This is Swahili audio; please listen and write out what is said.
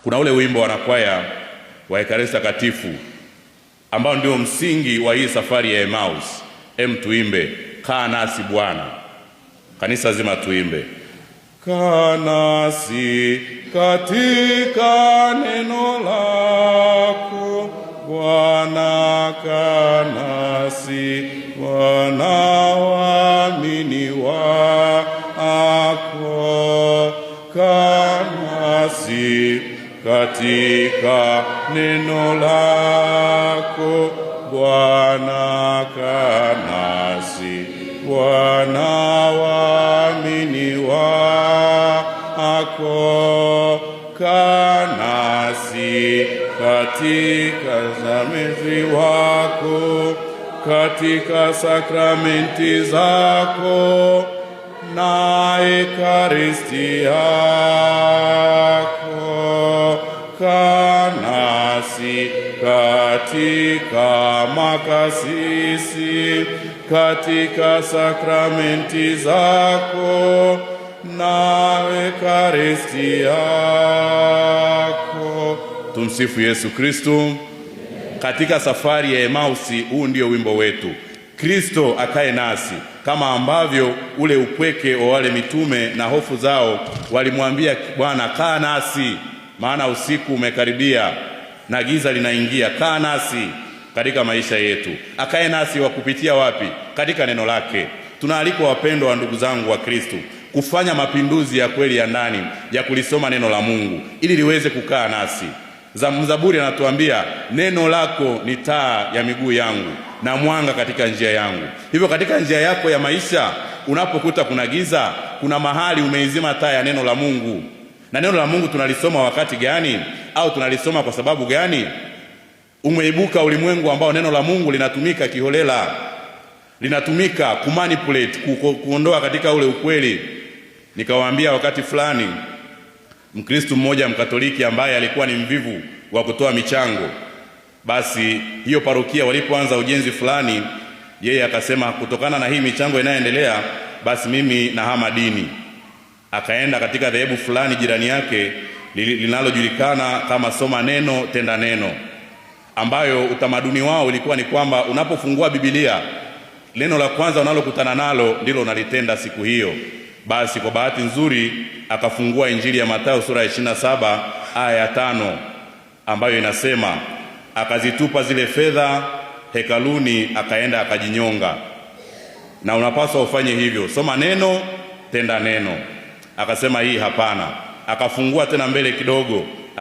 Kuna ule wimbo wanakwaya wa Ekaristi Takatifu ambao ndio msingi wa hii safari ya Emmaus. Tuimbe kaa nasi Bwana. Kanisa zima tuimbe kaa nasi katika neno lako Bwana, kaa nasi Bwana, waamini wako, kaa nasi katika neno lako Bwana, kaa nasi Bwana, waamini wako, kaa nasi katika zamezi wako, katika sakramenti zako na Ekaristi yako, kaa nasi katika makasisi, katika sakramenti zako na Ekaristi yako. Tumsifu Yesu Kristo. Katika safari ya Emausi, huu ndio wimbo wetu, Kristo akae nasi, kama ambavyo ule upweke wa wale mitume na hofu zao walimwambia Bwana, kaa nasi maana usiku umekaribia na giza linaingia. Kaa nasi katika maisha yetu. Akae nasi wa kupitia wapi? Katika neno lake. Tunaalikwa wapendwa wa ndugu zangu wa Kristo kufanya mapinduzi ya kweli ya ndani ya kulisoma neno la Mungu ili liweze kukaa nasi. Mzaburi anatuambia neno lako ni taa ya miguu yangu na mwanga katika njia yangu. Hivyo katika njia yako ya maisha unapokuta kuna giza, kuna mahali umeizima taa ya neno la Mungu. Na neno la Mungu tunalisoma wakati gani? Au tunalisoma kwa sababu gani? Umeibuka ulimwengu ambao neno la Mungu linatumika kiholela, linatumika kumanipulate, kuondoa katika ule ukweli. Nikawaambia wakati fulani Mkristo mmoja Mkatoliki ambaye alikuwa ni mvivu wa kutoa michango, basi hiyo parokia walipoanza ujenzi fulani, yeye akasema kutokana na hii michango inayoendelea, basi mimi nahama dini. Akaenda katika dhehebu fulani jirani yake linalojulikana kama soma neno tenda neno, ambayo utamaduni wao ulikuwa ni kwamba unapofungua Biblia, neno la kwanza unalokutana nalo ndilo unalitenda siku hiyo. Basi kwa bahati nzuri akafungua Injili ya Mathayo sura ya 27 aya ya 5, ambayo inasema akazitupa zile fedha hekaluni, akaenda akajinyonga. Na unapaswa ufanye hivyo, soma neno tenda neno. Akasema hii hapana. Akafungua tena mbele kidogo